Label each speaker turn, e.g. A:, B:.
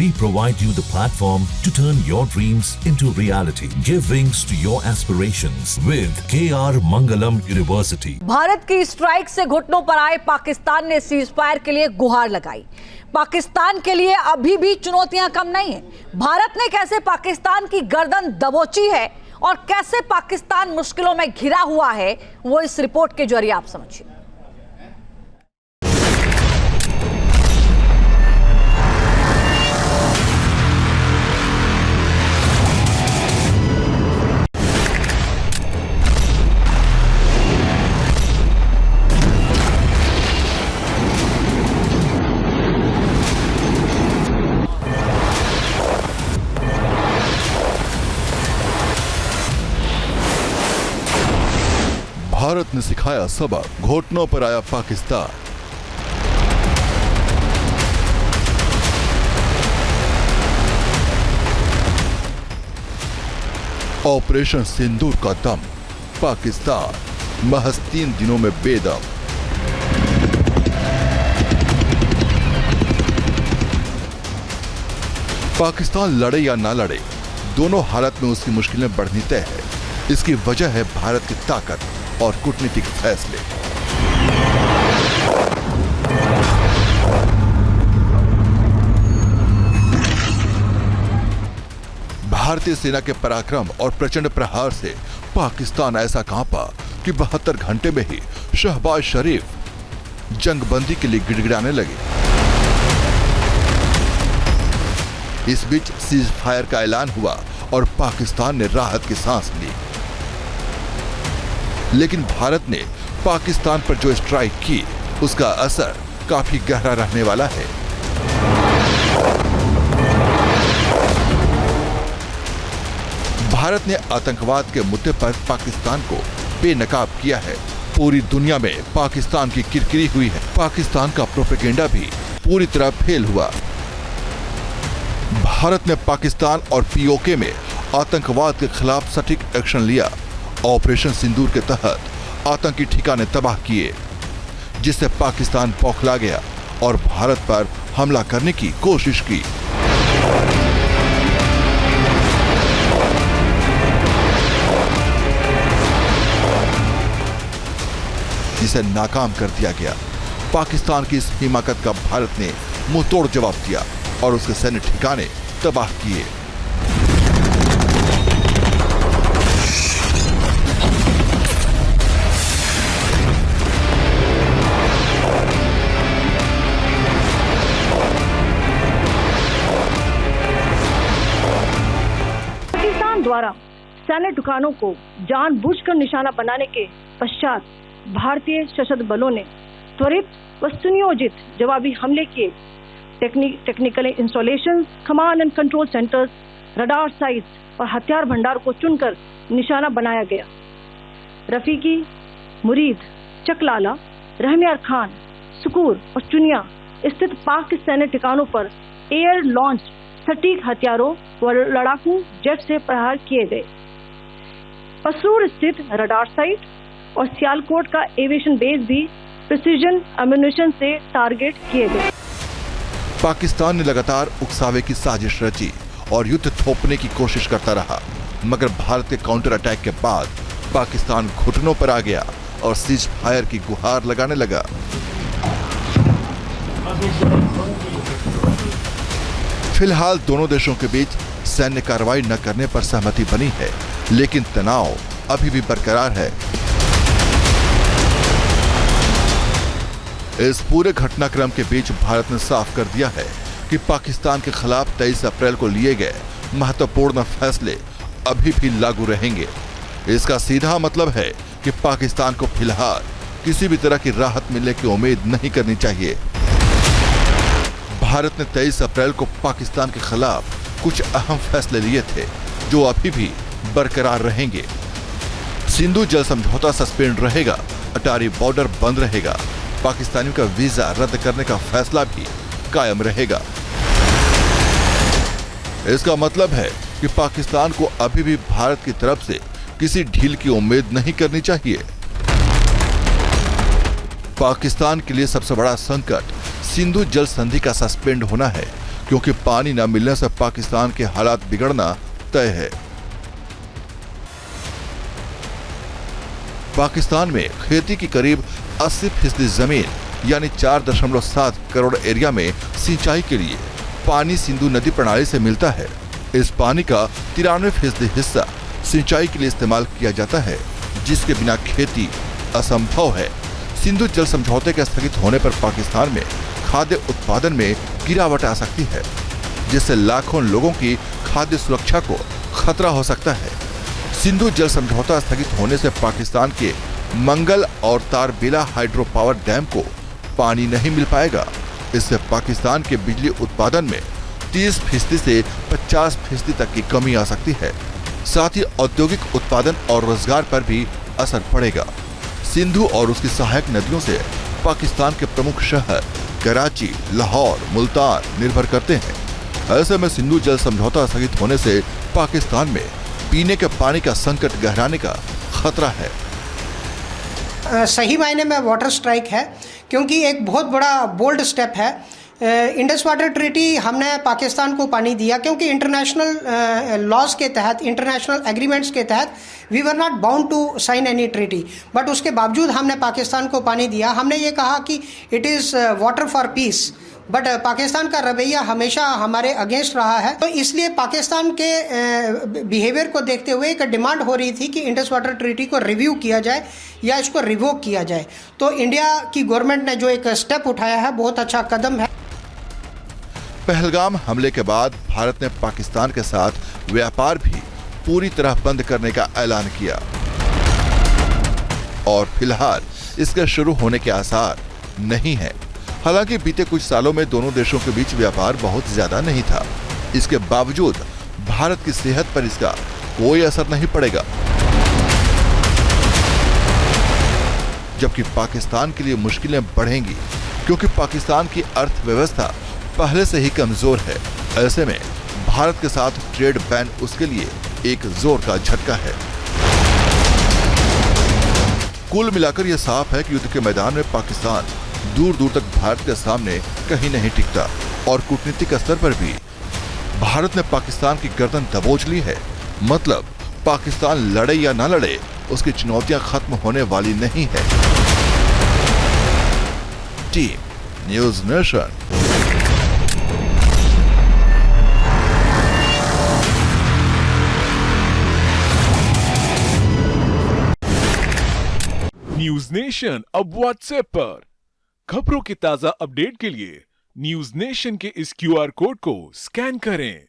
A: We provide you the platform to turn your dreams into reality. Give wings to your aspirations with KR Mangalam University.
B: Bharat की strike से घुटनों पर आए पाकिस्तान ने cease fire के लिए गुहार लगाई। पाकिस्तान के लिए अभी भी चुनौतियां कम नहीं है। भारत ने कैसे पाकिस्तान की गर्दन दबोची है और कैसे पाकिस्तान मुश्किलों में घिरा हुआ है, वो इस रिपोर्ट के जरिए आप समझिए।
C: भारत ने सिखाया सबक, घुटनों पर आया पाकिस्तान। ऑपरेशन सिंदूर का दम, पाकिस्तान महज 3 दिनों में बेदम। पाकिस्तान लड़े या ना लड़े, दोनों हालत में उसकी मुश्किलें बढ़नी तय है। इसकी वजह है भारत की ताकत और कूटनीतिक फैसले। भारतीय सेना के पराक्रम और प्रचंड प्रहार से पाकिस्तान ऐसा कांपा कि 72 घंटे में ही शहबाज शरीफ जंगबंदी के लिए गिड़गिड़ाने लगे। इस बीच सीज फायर का ऐलान हुआ और पाकिस्तान ने राहत की सांस ली। लेकिन भारत ने पाकिस्तान पर जो स्ट्राइक की, उसका असर काफी गहरा रहने वाला है। भारत ने आतंकवाद के मुद्दे पर पाकिस्तान को बेनकाब किया है। पूरी दुनिया में पाकिस्तान की किरकिरी हुई है। पाकिस्तान का प्रोपेगेंडा भी पूरी तरह फेल हुआ। भारत ने पाकिस्तान और पीओके में आतंकवाद के खिलाफ सटीक एक्शन लिया। ऑपरेशन सिंदूर के तहत आतंकी ठिकाने तबाह किए, जिससे पाकिस्तान बौखला गया और भारत पर हमला करने की कोशिश की। जिसे नाकाम कर दिया गया। पाकिस्तान की इस हिमाकत का भारत ने मुंहतोड़ जवाब दिया और उसके सैन्य ठिकाने तबाह किए।
D: पाकिस्तान द्वारा सैन्य ठिकानों को जानबूझकर निशाना बनाने के पश्चात भारतीय सशस्त्र बलों ने त्वरित व सुनियोजित जवाबी हमले किए। Technical installations, command and control centres, radar sites और हथियार भंडार को चुनकर निशाना बनाया गया। रफीकी, मुरीद, चकलाला, रहमियार खान, सुकूर और चुनिया स्थित पाक के सैन्य ठिकानों पर एयर लॉन्च सटीक हथियारों व लड़ाकू जेट से प्रहार किए गए। पसरूर स्थित रडार साइट और सियालकोट का एविएशन बेस भी प्रिसीजन एम्यूनिशन से टारगेट किए गए।
C: पाकिस्तान ने लगातार उकसावे की साजिश रची और युद्ध थोपने की कोशिश करता रहा, मगर भारत के काउंटर अटैक के बाद पाकिस्तान घुटनों पर आ गया और सीज फायर की गुहार लगाने लगा। फिलहाल दोनों देशों के बीच सैन्य कार्रवाई न करने पर सहमति बनी है, लेकिन तनाव अभी भी बरकरार है। इस पूरे घटनाक्रम के बीच भारत ने साफ कर दिया है कि पाकिस्तान के खिलाफ 23 अप्रैल को लिए गए महत्वपूर्ण फैसले अभी भी लागू रहेंगे। इसका सीधा मतलब है कि पाकिस्तान को फिलहाल किसी भी तरह की राहत मिलने की उम्मीद नहीं करनी चाहिए। भारत ने 23 अप्रैल को पाकिस्तान के खिलाफ कुछ अहम फैसले लिए थे, जो अभी भी बरकरार रहेंगे। सिंधु जल समझौता सस्पेंड रहेगा, अटारी बॉर्डर बंद रहेगा, पाकिस्तानियों का वीजा रद्द करने का फैसला भी कायम रहेगा। इसका मतलब है कि पाकिस्तान को अभी भी भारत की तरफ से किसी ढील की उम्मीद नहीं करनी चाहिए। पाकिस्तान के लिए सबसे बड़ा संकट सिंधु जल संधि का सस्पेंड होना है, क्योंकि पानी न मिलने से पाकिस्तान के हालात बिगड़ना तय है। पाकिस्तान में खेती की करीब 80% जमीन यानी 4.7 करोड़ एरिया में सिंचाई के लिए पानी सिंधु नदी प्रणाली से मिलता है। इस पानी का 93% हिस्सा सिंचाई के लिए इस्तेमाल किया जाता है, जिसके बिना खेती असंभव है। सिंधु जल समझौते के स्थगित होने पर पाकिस्तान में खाद्य उत्पादन में गिरावट आ सकती है, जिससे लाखों लोगों की खाद्य सुरक्षा को खतरा हो सकता है। सिंधु जल समझौता स्थगित होने से पाकिस्तान के मंगल और तारबेला हाइड्रो पावर डैम को पानी नहीं मिल पाएगा। इससे पाकिस्तान के बिजली उत्पादन में 30% से 50% तक की कमी आ सकती है। साथ ही औद्योगिक उत्पादन और रोजगार पर भी असर पड़ेगा। सिंधु और उसकी सहायक नदियों से पाकिस्तान के प्रमुख शहर कराची, लाहौर, मुल्तान निर्भर करते हैं। ऐसे में सिंधु जल समझौता स्थगित होने से पाकिस्तान में पीने के पानी का संकट गहराने का खतरा है।
E: सही मायने में वाटर स्ट्राइक है, क्योंकि एक बहुत बड़ा बोल्ड स्टेप है। इंडस वाटर ट्रीटी हमने पाकिस्तान को पानी दिया क्योंकि इंटरनेशनल लॉज के तहत, इंटरनेशनल एग्रीमेंट्स के तहत we were not bound to sign any treaty, but उसके बावजूद हमने पाकिस्तान को पानी दिया। हमने ये कहा कि it is water for piece, but Pakistan का रवैया हमेशा हमारे अगेंस्ट रहा है। तो इसलिए पाकिस्तान के बिहेवियर को देखते हुए एक डिमांड हो रही थी कि इंडस वाटर ट्रीटी को रिव्यू किया जाए या इसको रिवोक किया जाए। तो इंडिया की गवर्नमेंट ने जो एक स्टेप उठाया है, बहुत अच्छा कदम है।
C: पहलगाम हमले के बाद भारत ने पाकिस्तान के साथ व्यापार भी पूरी तरह बंद करने का ऐलान किया और फिलहाल इसके शुरू होने के आसार नहीं है। हालांकि बीते कुछ सालों में दोनों देशों के बीच व्यापार बहुत ज्यादा नहीं था। इसके बावजूद भारत की सेहत पर इसका कोई असर नहीं पड़ेगा, जबकि पाकिस्तान के लिए मुश्किलें बढ़ेंगी, क्योंकि पाकिस्तान की अर्थव्यवस्था पहले से ही कमजोर है। ऐसे में भारत के साथ ट्रेड बैन उसके लिए एक जोर का झटका है। कुल मिलाकर यह साफ है कि युद्ध के मैदान में पाकिस्तान दूर दूर तक भारत के सामने कहीं नहीं टिकता और कूटनीतिक स्तर पर भी भारत ने पाकिस्तान की गर्दन दबोच ली है। मतलब पाकिस्तान लड़े या ना लड़े, उसकी चुनौतियां खत्म होने वाली नहीं है। Team news nation.
F: News nation अब व्हाट्सएप पर खबरों के ताजा अपडेट के लिए न्यूज नेशन के इस QR कोड को स्कैन करें।